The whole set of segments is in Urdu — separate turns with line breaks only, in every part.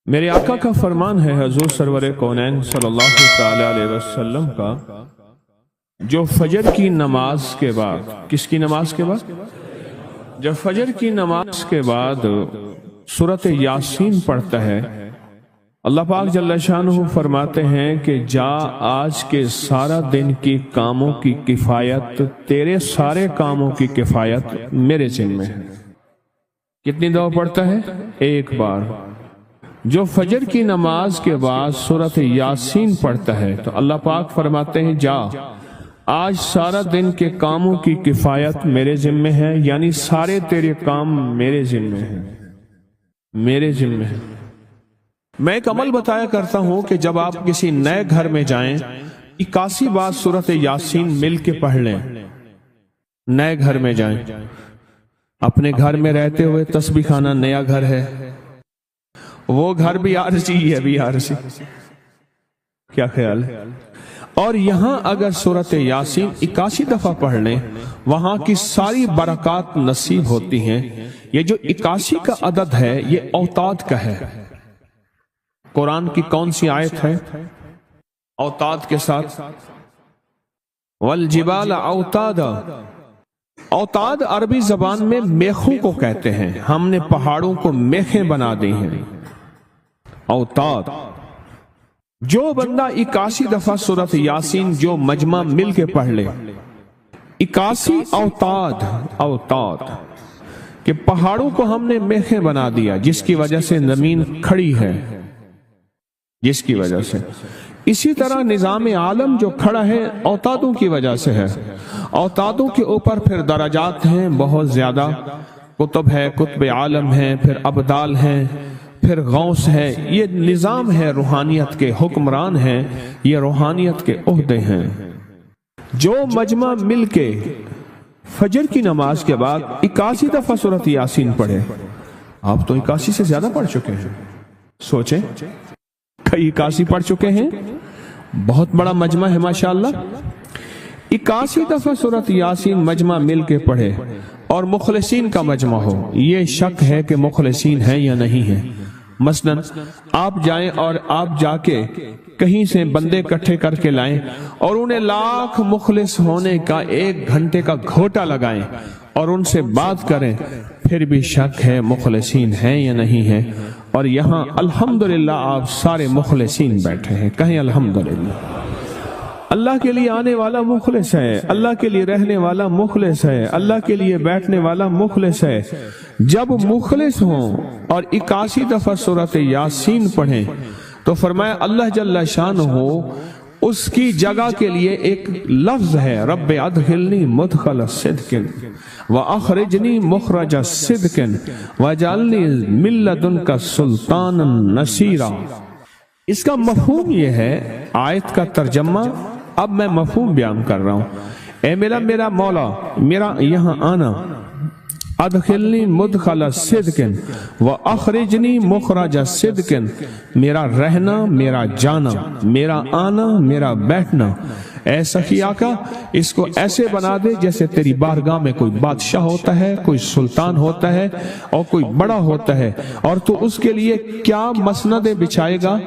میرے آقا کا فرمان ہے حضور سرور کونین صلی اللہ تعالی علیہ وسلم کا، جو فجر کی نماز کے بعد، کس کی نماز کے بعد؟ جو فجر کی نماز کے بعد سورۃ یاسین پڑھتا ہے، اللہ پاک جل شانہ فرماتے ہیں کہ جا آج کے سارا دن کی کاموں کی کفایت، تیرے سارے کاموں کی کفایت میرے ذمہ ہے۔ کتنی دفعہ پڑھتا ہے؟ ایک بار۔ جو فجر کی نماز کے بعد سورۃ یاسین پڑھتا ہے تو اللہ پاک فرماتے ہیں جا آج سارا دن کے کاموں کی کفایت میرے ذمہ ہے، یعنی سارے تیرے کام میرے ذمہ ہیں، میرے ذمہ ہیں۔ میں ایک عمل بتایا کرتا ہوں کہ جب آپ کسی نئے گھر میں جائیں 81 بار سورۃ یاسین مل کے پڑھ لیں۔ نئے گھر میں جائیں، اپنے گھر میں رہتے ہوئے تسبیح خانہ نیا گھر ہے، وہ گھر بھی عارضی ہے، بھی عارضی، کیا خیال ہے؟ اور یہاں اگر سورۃ یاسین 81 دفعہ پڑھ لیں، وہاں کی ساری برکات نصیب ہوتی ہیں۔ یہ جو 81 کا عدد ہے یہ اوتاد کا ہے۔ قرآن کی کون سی آیت ہے اوتاد کے ساتھ؟ والجبال اوتادا۔ اوتاد عربی زبان میں میخوں کو کہتے ہیں، ہم نے پہاڑوں کو میخیں بنا دی ہیں۔ اوتاد، جو بندہ 81 دفعہ سورۃ یاسین جو مجمع مل کے پڑھ لے، 81 اوتاد کہ پہاڑوں کو ہم نے میخیں بنا دیا، جس کی وجہ سے زمین کھڑی ہے، جس کی وجہ سے۔ اسی طرح نظام عالم جو کھڑا ہے اوتادوں کی وجہ سے ہے۔ اوتادوں کے اوپر پھر درجات ہیں بہت زیادہ، قطب ہے، قطب عالم ہے، پھر ابدال ہیں، پھر غوث ہے۔ یہ نظام ہے، روحانیت کے حکمران ہیں، یہ روحانیت کے عہدے ہیں۔ جو مجمع مل کے فجر کی نماز کے بعد 81 دفعہ سورۃ یاسین پڑھے، آپ تو 81 سے زیادہ پڑھ چکے ہیں، سوچیں، کئی 81 پڑھ چکے ہیں، بہت بڑا مجمع ہے ماشاءاللہ۔ 81 دفعہ سورۃ یاسین مجمع مل کے پڑھے اور مخلصین کا مجمع ہو۔ یہ شک ہے کہ مخلصین ہیں یا نہیں ہیں۔ مثلا آپ جائیں اور آپ جا کے کہیں سے بندے اکٹھے کر کے لائیں اور انہیں لاکھ مخلص ہونے کا 1 گھنٹے کا گھوٹا لگائیں اور ان سے بات کریں، پھر بھی شک ہے مخلصین ہیں یا نہیں ہیں۔ اور یہاں الحمدللہ آپ سارے مخلصین بیٹھے ہیں، کہیں الحمدللہ۔ اللہ کے لیے آنے والا مخلص ہے، اللہ کے لیے رہنے والا مخلص ہے، اللہ کے لیے بیٹھنے والا مخلص ہے۔ جب مخلص ہوں اور 81 دفعہ سورۃ یاسین پڑھیں تو فرمایا اللہ جل شانہ اس کی جگہ کے لیے ایک لفظ ہے، رب ادخلنی مدخل صدق واخرجنی مخرج صدق واجعلنی من لدنک سلطانا نصیرا۔ اس کا مفہوم یہ ہے، آیت کا ترجمہ اب میں مفہوم بیان کر رہا ہوں۔ اے میرا مولا، میرا یہاں آنا، ادخلنی مدخل صدق واخرجنی مخرج صدق، میرا رہنا، میرا جانا، میرا آنا، میرا بیٹھنا، اے سخی آقا اس کو ایسے بنا دے جیسے تیری بارگاہ میں کوئی بادشاہ ہوتا ہے، کوئی سلطان ہوتا ہے اور کوئی بڑا ہوتا ہے، اور تو اس کے لیے کیا مسندیں بچھائے گا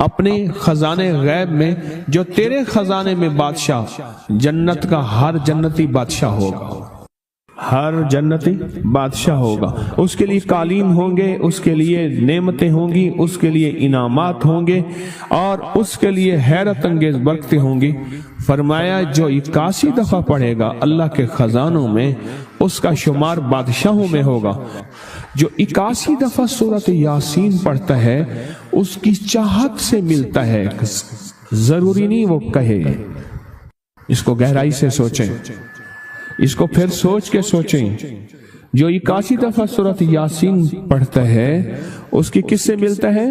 اپنے خزانے غیب میں، جو تیرے خزانے میں بادشاہ، جنت کا ہر جنتی بادشاہ ہوگا، ہر جنتی بادشاہ ہوگا۔ اس کے لیے قالین ہوں گے، اس کے لیے نعمتیں ہوں گی، اس کے لیے انعامات ہوں گے، اور اس کے لیے حیرت انگیز برکتیں ہوں گی۔ فرمایا جو 81 دفعہ پڑھے گا اللہ کے خزانوں میں، اس کا شمار بادشاہوں میں ہوگا۔ جو 81 دفعہ سورۃ یاسین پڑھتا ہے اس کی چاہت سے ملتا ہے، ضروری نہیں وہ کہے۔ اس کو گہرائی سے سوچیں، اس کو پھر سوچ کے سوچیں۔ جو 81 دفعہ سورۃ یاسین پڑھتا ہے اس کی کس سے ملتا ہے؟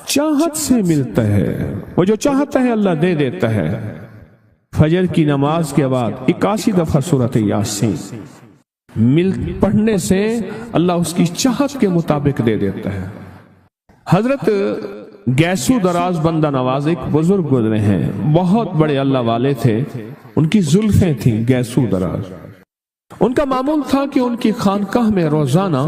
چاہت سے ملتا ہے۔ وہ جو چاہتا ہے اللہ دے دیتا ہے۔ فجر کی نماز کے بعد 81 دفعہ سورۃ یاسین پڑھنے سے اللہ اس کی چاہت کے مطابق دے دیتا ہے۔ حضرت گیسو دراز بندہ نواز ایک بزرگ گزرے ہیں، بہت بڑے اللہ والے تھے، ان کی زلفیں تھیں گیسو دراز۔ ان کا معمول تھا کہ ان کی خانقاہ میں روزانہ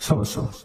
125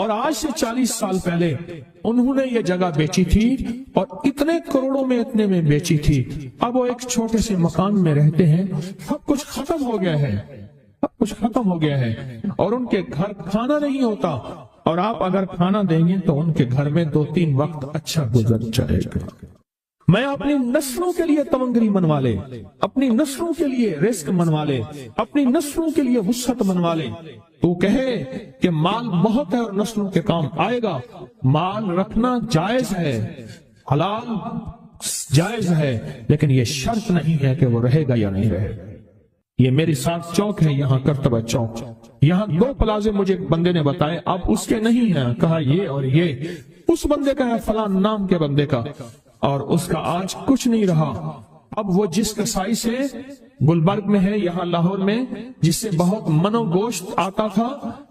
اور آج سے 40 سال پہلے انہوں نے یہ جگہ بیچی تھی اور اتنے کروڑوں میں اتنے میں بیچی تھی. اب وہ ایک چھوٹے سے مکان میں رہتے ہیں. سب کچھ ختم ہو گیا ہے, سب کچھ ختم ہو گیا ہے, اور ان کے گھر کھانا نہیں ہوتا, اور آپ اگر کھانا دیں گے تو ان کے گھر میں 2-3 وقت اچھا گزر جائے گا. میں اپنی نسلوں کے لیے تمنگری منوا لے, اپنی نسلوں کے لیے رزق منوا لے, اپنی نسلوں کے لیے وسعت منوا لے. تو کہے کہ مال بہت ہے اور نسلوں کے کام آئے گا. مال رکھنا جائز ہے, حلال جائز ہے, لیکن یہ شرط نہیں ہے کہ وہ رہے گا یا نہیں رہے گا. یہ میری ساتھ چوک ہے, یہاں کرتبہ چوک, یہاں 2 پلازے مجھے بندے نے بتائے, اب اس کے نہیں ہیں. کہا یہ اور یہ اس بندے کا ہے, فلان نام کے بندے کا, اور اس کا آج کچھ نہیں رہا. اب وہ جس کسائی سے گلبرگ میں ہے, یہاں لاہور میں, جس سے بہت منو گوشت آتا تھا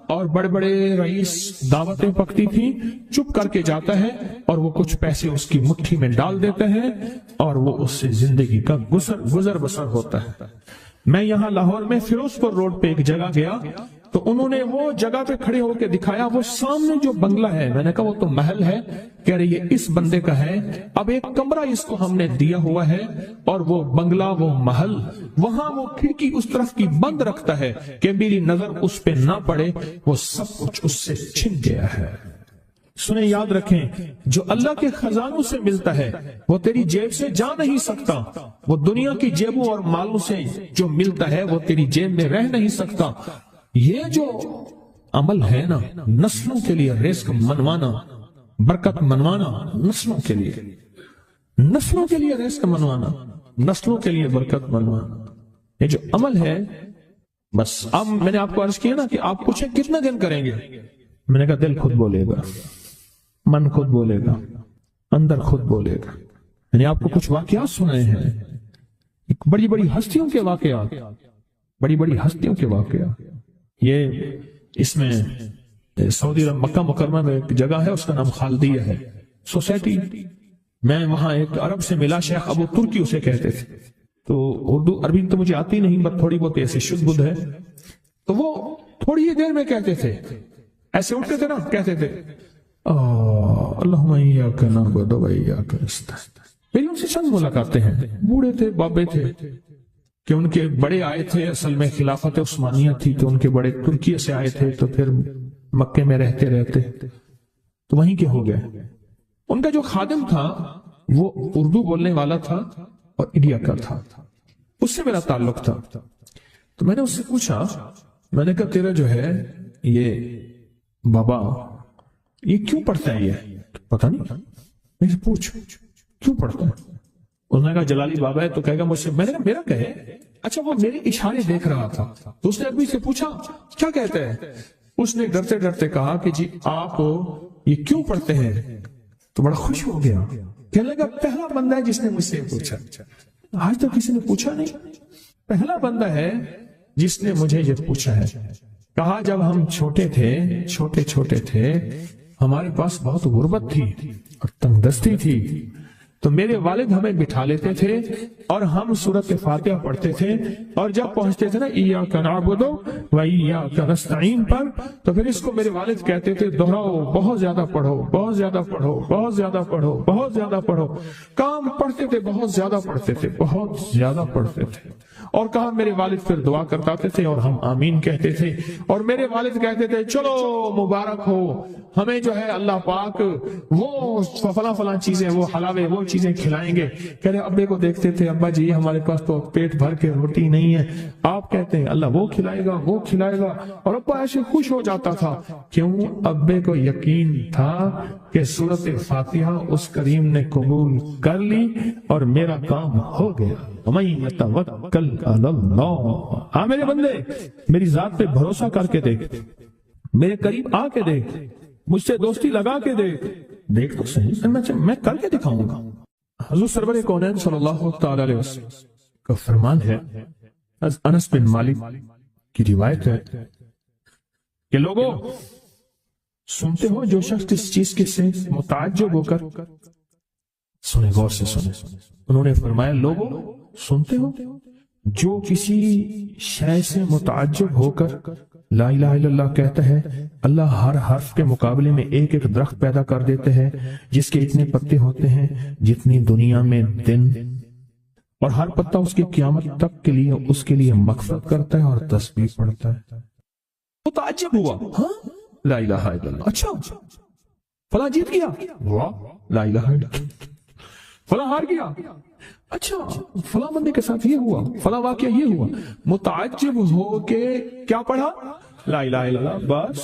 اور بڑے بڑے رئیس دعوتیں پکتی تھی, چپ کر کے جاتا ہے اور وہ کچھ پیسے اس کی مٹھی میں ڈال دیتے ہیں اور وہ اس سے زندگی کا گزر بسر ہوتا ہے. میں یہاں لاہور میں فیروز پور روڈ پہ ایک جگہ گیا تو انہوں نے وہ جگہ پہ کھڑے ہو کے دکھایا, وہ سامنے جو بنگلہ ہے, میں نے کہا وہ تو محل ہے. کہہ رہے یہ اس بندے کا ہے, اب ایک کمرہ اس کو ہم نے دیا ہوا ہے, اور وہ بنگلہ وہ محل وہاں وہ کھڑکی اس طرف کی بند رکھتا ہے کہ میری نظر اس پہ نہ پڑے. وہ سب کچھ اس سے چھن گیا ہے. سنیں, یاد رکھیں, جو اللہ کے خزانوں سے ملتا ہے وہ تیری جیب سے جا نہیں سکتا. وہ دنیا کی جیبوں اور مالوں سے جو ملتا ہے وہ تیری جیب میں رہ نہیں سکتا. یہ جو عمل ہے نا, نسلوں کے لیے رزق منوانا, برکت منوانا, نسلوں کے لیے رزق منوانا, نسلوں کے لیے برکت منوانا, یہ جو عمل ہے, بس اب میں نے آپ کو عرض کیا نا کہ آپ پوچھیں کتنے دن کریں گے. میں نے کہا دل خود بولے گا, من خود بولے گا, اندر خود بولے گا. میں نے آپ کو کچھ واقعات سنائے ہیں, بڑی بڑی ہستیوں کے واقعات, بڑی بڑی ہستیوں کے واقعات. یہ اس میں سعودی عرب مکہ مکرمہ میں ایک جگہ ہے, اس کا نام خالدیہ ہے سوسائٹی. میں وہاں ایک عرب سے ملا, شیخ ابو ترکی اسے کہتے تھے. تو اردو عربی تو مجھے آتی نہیں, بس تھوڑی بہت ایسے شدھ بدھ ہے. تو وہ تھوڑی ہی دیر میں کہتے تھے, ایسے اٹھتے تھے نا, کہتے تھے اللہم ایاک نعبد و ایاک نستعین. میری ان سے چند ملاقاتیں ہیں, بوڑھے تھے, بابے تھے, کہ ان کے بڑے آئے تھے, اصل میں خلافت عثمانیہ تھی تو ان کے بڑے ترکیہ سے آئے تھے, تو پھر مکے میں رہتے تو وہیں کے ہو گئے. ان کا جو خادم تھا وہ اردو بولنے والا تھا اور انڈیا کا تھا, اس سے میرا تعلق تھا. تو میں نے اس سے پوچھا, میں نے کہا تیرا جو ہے یہ بابا یہ کیوں پڑھتا ہے؟ یہ پتہ نہیں, میں سے پوچھ کیوں پڑھتا ہے؟ اس نے کہا جلالی بابا ہے تو کہے گا مجھ سے. میں نے کہا میرا کہے. اچھا, وہ میرے اشارے دیکھ رہا تھا, تو اس نے ابھی سے پوچھا کیا کہتے ہیں. اس نے ڈرتے ڈرتے کہا کہ جی آپ یہ کیوں پڑھتے ہیں؟ تو بڑا خوش ہو گیا, کہنے لگا پہلا بندہ ہے جس نے مجھ سے پوچھا, آج تک کسی نے پوچھا نہیں, پہلا بندہ ہے جس نے مجھے یہ پوچھا ہے. کہا جب ہم چھوٹے تھے ہمارے پاس بہت غربت تھی اور تنگ دستی تھی, تو میرے والد ہمیں بٹھا لیتے تھے اور ہم سورۃ فاتحہ پڑھتے تھے, اور جب پہنچتے تھے نا ایاک نعبد و ایاک نستعین پر, تو پھر اس کو میرے والد کہتے تھے دہراؤ, بہت زیادہ پڑھو, بہت زیادہ پڑھو, بہت زیادہ پڑھو, بہت زیادہ پڑھو. کام پڑھتے تھے, بہت زیادہ پڑھتے تھے, بہت زیادہ پڑھتے تھے. اور کہا میرے والد پھر دعا کرتے تھے اور ہم آمین کہتے تھے, اور میرے والد کہتے تھے چلو مبارک ہو, ہمیں جو ہے اللہ پاک وہ فلاں چیزیں, وہ حلاوے, وہ چیزیں کھلائیں گے. کہہ رہے ابے کو دیکھتے تھے, ابا جی ہمارے پاس تو پیٹ بھر کے روٹی نہیں ہے, آپ کہتے ہیں اللہ وہ کھلائے گا, وہ کھلائے گا. اور ابا ایسے خوش ہو جاتا تھا. کیوں؟ ابے کو یقین تھا کہ سورۃ فاتحہ اس کریم نے قبول کر لی اور میرا کام ہو گیا. وَمَن يَتَوَكَّلْ عَلَى اللَّهِ. ہاں میرے بندے, میری ذات پہ بھروسہ کر کے دیکھ, میرے قریب آ کے دیکھ, مجھ سے دوستی لگا کے دیکھ تو صحیح, میں کر کے دکھاؤں گا. حضور سرور کونین صلی اللہ تعالی علیہ وسلم کا فرمان ہے, انس بن مالک کی روایت ہے کہ لوگوں سنتے ہو جو شخص اس چیز کے سے متعجب ہو کر, سنیں غور سے سنیں, انہوں نے فرمایا لوگوں سنتے ہو جو کسی شے سے متعجب ہو کر لا الہ الا اللہ کہتا ہے اللہ ہر حرف کے مقابلے میں ایک ایک درخت پیدا کر دیتے ہیں جس کے اتنے پتے ہوتے ہیں جتنی دنیا میں دن، اور ہر پتا اس کی قیامت تک کے لیے اس کے لیے مغفرت کرتا ہے اور تسبیح پڑھتا ہے۔ وہ تعجب ہوا، ہاں لا الہ الا اللہ، اچھا فلاں جیت گیا، واہ لا الہ الا اللہ، فلاں ہار گیا، اچھا فلاں بندے کے ساتھ یہ ہوا، فلاں واقعہ یہ ہوا۔ متعجب ہو کے کیا پڑھا؟ لا الہ الا اللہ، بس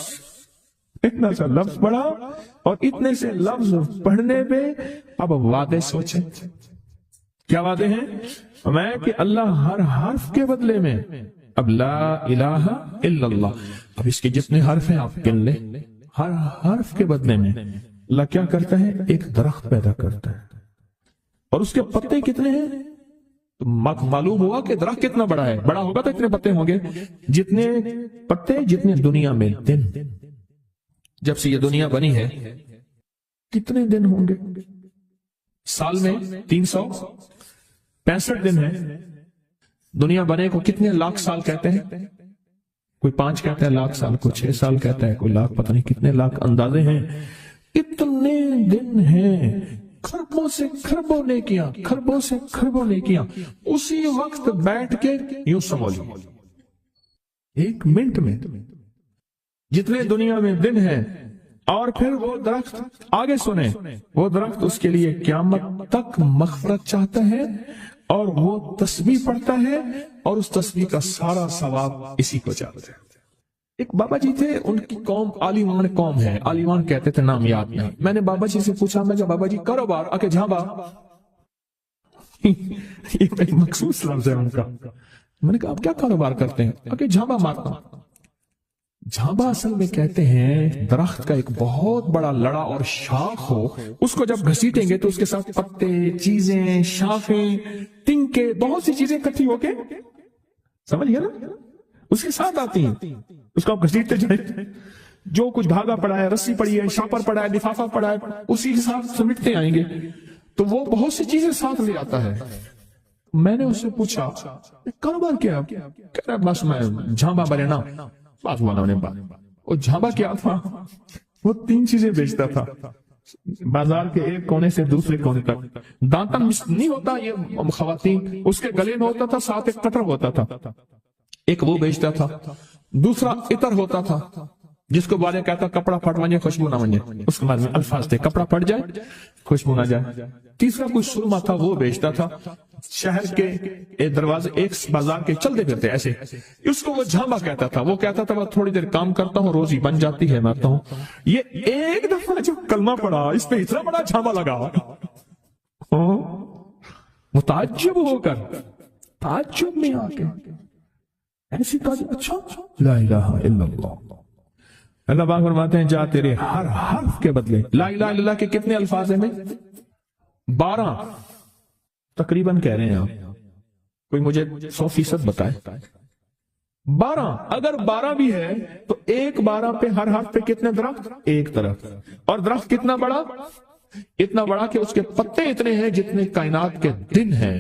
اتنا سا لفظ پڑھا، اور اتنے سے لفظ پڑھنے پہ اب وعدے سوچیں، کیا وعدے ہیں؟ میں کہ اللہ ہر حرف کے بدلے میں، اب لا الہ الا اللہ، اب اس کے جتنے حرف ہیں آپ گن لیں، ہر حرف کے بدلے میں اللہ کیا کرتا ہے؟ ایک درخت پیدا کرتا ہے، اور اس کے پتے کتنے ہیں؟ تو معلوم ہوا کہ درخت کتنا بڑا ہے، بڑا ہوگا تو اتنے پتے ہوں گے، جتنے پتے جتنے دنیا میں دن، جب سے یہ دنیا بنی ہے کتنے دن ہوں گے؟ سال میں 365 دن ہے۔ دنیا بنے کو کتنے لاکھ سال کہتے ہیں؟ کوئی 5 کہتا ہے لاکھ سال، کوئی 6 سال کہتا ہے، کوئی لاکھ، پتہ نہیں کتنے لاکھ اندازے ہیں۔ اتنے دن ہیں، خربوں سے خربوں نیکیاں، خربوں سے خربوں نیکیاں، اسی وقت بیٹھ کے یوں سمجھ لو 1 منٹ میں جتنے دنیا میں دن ہیں، اور پھر وہ درخت، آگے سنیں، وہ درخت اس کے لیے قیامت تک مغفرت چاہتا ہے، اور وہ تسبیح پڑھتا ہے، اور اس تسبیح کا سارا ثواب اسی کو جاتا ہے۔ ایک بابا جی تھے، ان کی قوم عالمان قوم ہے، عالمان کہتے تھے، نام یاد نہیں۔ میں نے بابا جی سے پوچھا، میں کہا بابا جی کاروبار، آکے جھانبا، یہ ایک مخصوص لفظ ہے ان کا۔ میں نے کہا آپ کیا کاروبار کرتے ہیں؟ آکے جھانبا مارتا ہوں۔ جھانبا اصل میں کہتے ہیں درخت کا ایک بہت بڑا لڑا اور شاخ ہو، اس کو جب گھسیٹیں گے تو اس کے ساتھ پتے، چیزیں، شاخیں، تنکے، بہت سی چیزیں اکٹھی ہو کے، سمجھ گیا نا، اس کے ساتھ آتی ہیں، اس کو آپ گھسیٹتے جائیں، جو کچھ دھاگا پڑا ہے، رسی پڑی ہے، شاپر پڑا ہے، لفافہ پڑا ہے، اسی کے ساتھ سمیٹتے آئیں گے، تو وہ بہت سی چیزیں ساتھ لے آتا ہے۔ میں نے اس سے پوچھا کاروبار کیا؟ کہہ رہا بس میں جھانبا بنے نا، بات ہوا نا، وہ جھانبا کیا تھا؟ وہ 3 چیزیں بیچتا تھا بازار کے ایک کونے سے دوسرے کونے تک۔ دانتن نہیں ہوتا یہ خواتین، اس کے گلے میں ہوتا تھا، ساتھ ایک قطر ہوتا تھا، ایک وہ بیچتا تھا۔ دوسرا عطر ہوتا تھا، جس کو بارے کہتا کپڑا پھٹ ونجے خوشبو نہ ونجے، اس کے بعد میں الفاظ تھے، کپڑا پھٹ جائے خوشبو نہ جائے۔ تیسرا کوئی سرما تھا، وہ بیچتا تھا۔ شہر کے دروازے ایک بازار کے چلتے پھرتے ایسے، اس کو وہ جھانبا کہتا تھا۔ وہ کہتا تھا وہ تھوڑی دیر کام کرتا ہوں، روزی بن جاتی ہے، مرتا ہوں۔ یہ ایک دفعہ جو کلمہ پڑا، اس پہ اتنا بڑا جھانبا لگا، متعجب ہو کر، تعجب میں آ کے ایسی تعجب، اچھا لا الہ الا اللہ۔ اللہ پاک فرماتے ہیں جا تیرے ہر حرف کے بدلے، لا الہ الا اللہ کے کتنے الفاظ ہیں؟ 12 تقریباً کہہ رہے ہیں آپ، کوئی مجھے 100% بتائے۔ 12، اگر 12 بھی ہے تو ایک 12 پہ ہر حرف پہ کتنے درخت؟ ایک درخت، اور درخت کتنا بڑا؟ اتنا بڑا کہ اس کے پتے اتنے ہیں جتنے کائنات کے دن ہیں۔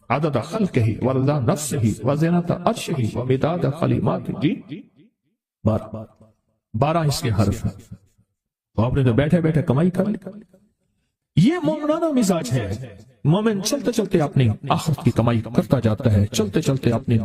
عدد خلقہ ورضا نفسہ وزنۃ عرشہ ومداد کلماتہ، جی 12 اس کے حرف ہیں۔ تو آپ نے تو بیٹھے بیٹھے کمائی کر لی۔ یہ مومنانہ مزاج ہے۔ مومن چلتے چلتے اپنی آخرت کی کمائی کرتا جاتا ہے، چلتے چلتے اپنی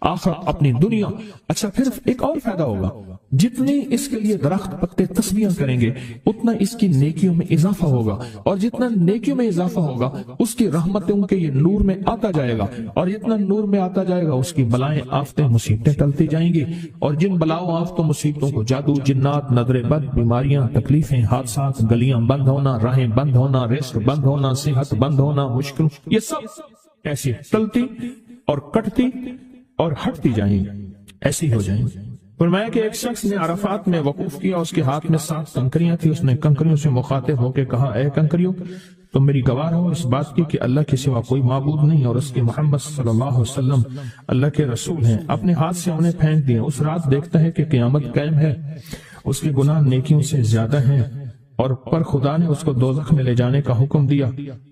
آخرت، اپنی دنیا۔ اچھا پھر ایک اور فائدہ ہوگا، جتنے اس کے لیے درخت پتے تسبیحاں کریں گے اتنا اس کی نیکیوں میں اضافہ ہوگا، اور جتنا نیکیوں میں اضافہ ہوگا اس کی رحمتوں کے یہ نور میں آتا جائے گا، اور جتنا نور میں آتا جائے گا اس کی بلائیں، آفتیں، مصیبتیں ٹلتی جائیں گی، اور جن بلاؤں، آفتوں، مصیبتوں کو جادو، جنات، نظر بد، بیماریاں، تکلیفیں، حادثات، گلیاں بند ہونا، راہیں بند ہونا، رزق بند ہونا، صحت بند ہونا، مشکل، یہ سب ایسی ٹلتی اور کٹتی اور ہٹتی جائیں گی، ایسی ہو جائیں گی۔ فرمایا کہ ایک شخص نے عرفات میں وقوف کیا، اس کے ہاتھ میں 7 کنکریاں تھی، اس نے کنکریوں سے مخاطب ہو کے کہا اے کنکریوں، تم میری گواہ ہو اس بات کی کہ اللہ کے سوا کوئی معبود نہیں، اور اس کے محمد صلی اللہ علیہ وسلم اللہ کے رسول ہیں۔ اپنے ہاتھ سے انہیں پھینک دیا۔ اس رات دیکھتا ہے کہ قیامت قائم ہے، اس کے گناہ نیکیوں سے زیادہ ہیں، اور پر خدا نے اس کو دوزخ میں لے جانے کا حکم دیا،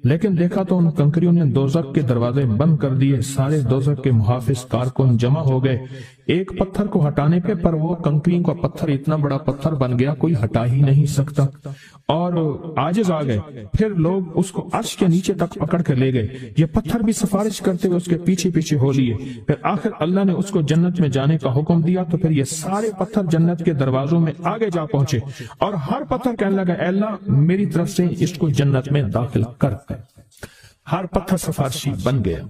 لیکن دیکھا تو ان کنکریوں نے دوزخ کے دروازے بند کر دیے۔ سارے دوزخ کے محافظ کارکن جمع ہو گئے، ایک پتھر کو ہٹانے پہ پر وہ کنکری کا پتھر اتنا بڑا پتھر بن گیا کوئی ہٹا ہی نہیں سکتا، اور عاجز آ گئے، پھر لوگ اس کو عرش کے نیچے تک پکڑ کر لے گئے، یہ پتھر بھی سفارش کرتے ہوئے اس کے پیچھے پیچھے ہو لیے، پھر آخر اللہ نے اس کو جنت میں جانے کا حکم دیا، تو پھر یہ سارے پتھر جنت کے دروازوں میں آگے جا پہنچے، اور ہر پتھر کہنے لگا اے اللہ میری طرف سے اس کو جنت میں داخل کر دے۔ ہر پتھر سفارشی بن گیا۔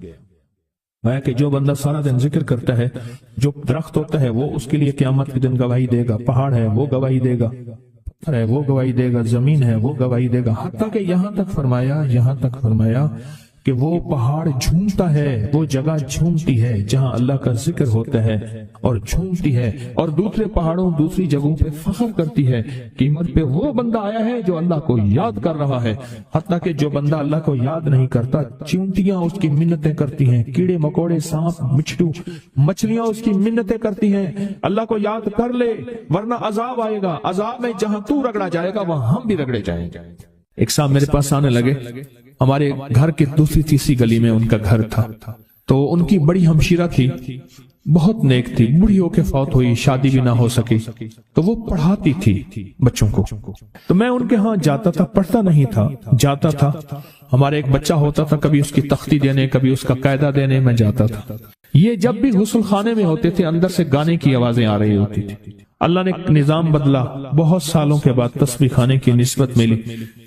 ہے کہ جو بندہ سارا دن ذکر کرتا ہے، جو درخت ہوتا ہے وہ اس کے لیے قیامت کے دن گواہی دے گا، پہاڑ ہے وہ گواہی دے گا، پتھر ہے وہ گواہی دے گا، زمین ہے وہ گواہی دے گا، حتیٰ کہ یہاں تک فرمایا کہ وہ پہاڑ جھومتا ہے، وہ جگہ جھومتی ہے جہاں اللہ کا ذکر ہوتا ہے اور جھومتی ہے، اور دوسرے پہاڑوں دوسری جگہوں پہ فخر کرتی ہے قیمت پہ وہ بندہ آیا ہے جو اللہ کو یاد کر رہا ہے۔ حتیٰ کہ جو بندہ اللہ کو یاد نہیں کرتا، چیونٹیاں اس کی منتیں کرتی ہیں، کیڑے مکوڑے سانپ مچھلو مچھلیاں اس کی منتیں کرتی ہیں، اللہ کو یاد کر لے ورنہ عذاب آئے گا، عذاب میں جہاں تو رگڑا جائے گا وہاں ہم بھی رگڑے جائیں گے۔ ایک صاحب میرے پاس آنے لگے، ہمارے گھر کی دوسری تیسری گلی میں ان کا گھر تھا، تو ان کی بڑی ہمشیرہ تھی، بہت نیک تھی، بوڑھی ہو کے فوت ہوئی، شادی بھی نہ ہو سکی، تو وہ پڑھاتی تھی بچوں کو، تو میں ان کے ہاں جاتا تھا، پڑھتا نہیں تھا، جاتا تھا، ہمارے ایک بچہ ہوتا تھا، کبھی اس کی تختی دینے کبھی اس کا قاعدہ دینے میں جاتا تھا۔ یہ جب بھی غسل خانے میں ہوتے تھے اندر سے گانے کی آوازیں آ رہی ہوتی تھی۔ اللہ نے نظام بدلا، بہت سالوں کے بعد تسبیح خانے کی نسبت ملی،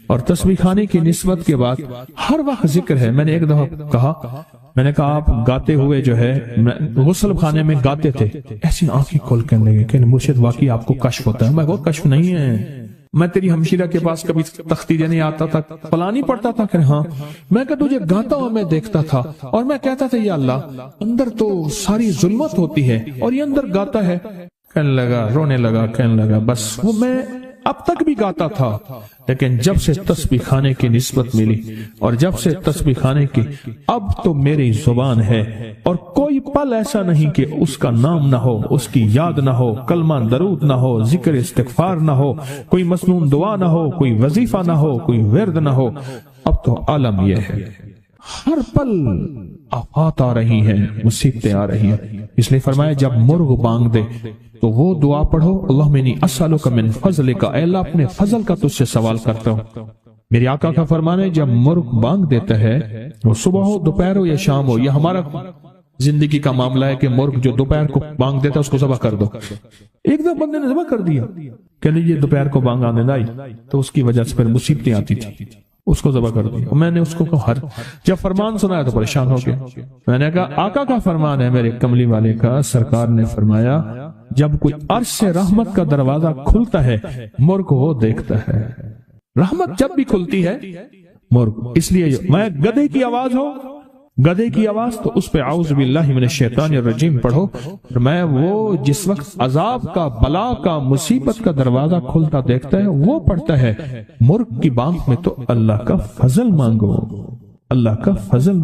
اور تسبیح خانے کی نسبت کے بعد ہر وقت ذکر ہے۔ میں نے ایک دفعہ کہا آپ گاتے ہوئے جو ہے غسل خانے میں گاتے تھے، ایسی آنکھیں کھول کے لگے کہ مرشد واقعی آپ کو کشف ہوتا ہے۔ میں وہ کشف نہیں ہے، میں تیری ہمشیرہ کے پاس کبھی تختی دینے آتا تھا، فلانی پڑھتا تھا کہ ہاں، میں کہ تجھے گاتا ہوں میں دیکھتا تھا، اور میں کہتا تھا یا اللہ اندر تو ساری ظلمت ہوتی ہے اور یہ اندر گاتا ہے۔ کہنے لگا، رونے لگا، کہنے لگا بس وہ میں اب تک بھی گاتا تھا، لیکن جب سے تسبیح خانے کی نسبت ملی اور جب سے تسبیح خانے کی، اب تو میری زبان ہے، اور کوئی پل ایسا نہیں کہ اس کا نام نہ ہو، اس کی یاد نہ ہو، کلمہ درود نہ ہو، ذکر استغفار نہ ہو، کوئی مسنون دعا نہ ہو، کوئی وظیفہ نہ ہو، کوئی ورد نہ ہو۔ اب تو عالم یہ ہے، ہر پل آفات آ رہی ہیں، مصیبتیں آ رہی ہیں، اس لیے فرمایا جب مرغ بانگ دے تو وہ دعا پڑھو، اللہم انی اسألک من فضلک، اے اللہ اپنے فضل کا تجھ سے سوال کرتا ہوں۔ میرے آقا کا فرمان ہے جب مرغ بانگ دیتا ہے، وہ صبح ہو دوپہر ہو یا شام ہو، یہ ہمارا زندگی کا معاملہ ہے کہ مرغ جو دوپہر کو بانگ دیتا ہے اس کو ذبح کر دو۔ ایک دفعہ بندے نے ذبح کر دیا کہ لیجیے دوپہر کو بانگ آنے لائی، تو اس کی وجہ سے پھر مصیبتیں آتی تھی، اس کو ذبح کر دیا۔ میں نے اس کو جب فرمان سنایا تو پریشان ہو گیا، میں نے کہا آقا کا فرمان ہے میرے کملی والے کا، سرکار نے فرمایا جب کوئی عرش سے رحمت کا دروازہ کھلتا ہے مرغ وہ دیکھتا ہے، رحمت جب بھی کھلتی ہے مرغ، اس لیے میں گدھے کی آواز ہو، گدھے کی آواز تو اس پہ اعوذ باللہ من الشیطان الرجیم پڑھو، میں وہ جس وقت عذاب کا، بلا کا، مصیبت کا دروازہ کھلتا دیکھتا ہے وہ پڑھتا ہے۔ مرغ کی بانگ میں تو اللہ کا فضل مانگو، اللہ کا فضل،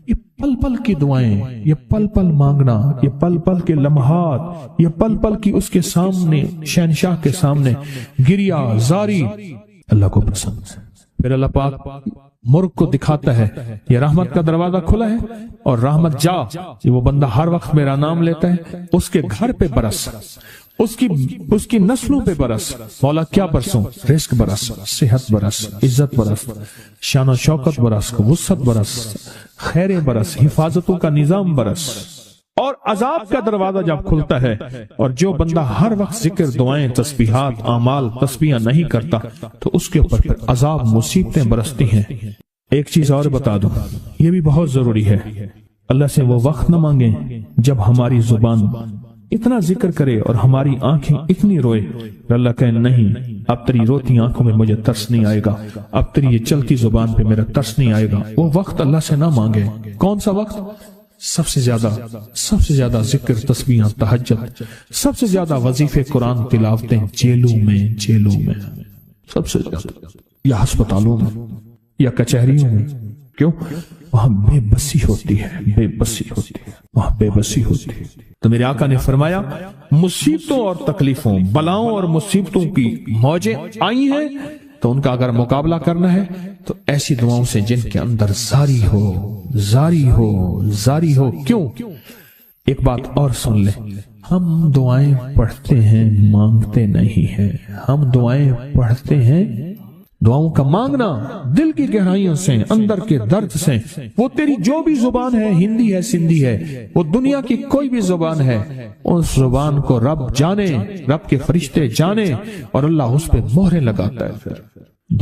یہ پل پل کی دعائیں، یہ پل پل مانگنا، یہ پل پل کے لمحات، یہ پل پل کی اس کے سامنے، شہنشاہ کے سامنے گریا زاری اللہ کو پسند ہے۔ پھر اللہ پاک مرغ کو دکھاتا ہے یہ رحمت کا دروازہ کھلا ہے، اور رحمت جا، یہ وہ بندہ ہر وقت میرا نام لیتا ہے، اس کے گھر پہ برس، اس کی نسلوں پہ برس، مولا کیا برسوں، رزق برس، صحت برس، عزت برس، شان و شوکت برس، وسعت برس، خیریں برس، حفاظتوں کا نظام برس۔ اور عذاب کا دروازہ جب کھلتا ہے اور جو بندہ ہر وقت ذکر، دعائیں، تسبیحات، اعمال، تسبیحاں نہیں کرتا تو اس کے اوپر پھر عذاب، مصیبتیں برستی ہیں۔ ایک چیز اور بتا دوں، یہ بھی بہت ضروری ہے، اللہ سے وہ وقت نہ مانگیں جب ہماری زبان اتنا ذکر کرے اور ہماری آنکھیں اتنی روئے، اللہ کہے نہیں اب تیری روتی آنکھوں میں مجھے ترس نہیں آئے گا، اب تیری یہ چلتی زبان پہ میرا ترس نہیں آئے گا۔ وہ وقت اللہ سے نہ مانگے۔ کون سا وقت؟ سب سے زیادہ ذکر، تسبیحاں، تہجد، سب سے زیادہ وظیفے، قرآن تلاوتیں، جیلوں میں سب سے زیادہ، یا ہسپتالوں میں یا کچہریوں میں۔ کیوں؟ وہاں بے بسی ہوتی ہے، وہاں بے بسی ہوتی ہے۔ تو میرے آقا نے فرمایا مصیبتوں اور تکلیفوں، بلاؤں اور مصیبتوں کی موجیں آئی ہیں تو ان کا اگر مقابلہ کرنا ہے تو ایسی دعاؤں سے جن کے اندر زاری ہو۔ کیوں؟ ایک بات اور سن لیں، ہم دعائیں پڑھتے ہیں مانگتے نہیں ہیں، ہم دعائیں پڑھتے ہیں، دعاؤں کا مانگنا دل کی گہرائیوں سے، اندر کے درد سے۔ وہ تیری جو بھی زبان ہے، ہندی ہے، سندھی ہے، وہ دنیا کی کوئی بھی زبان ہے، اس زبان کو رب جانے، رب کے فرشتے جانے، اور اللہ اس پہ مہریں لگاتا ہے۔ پھر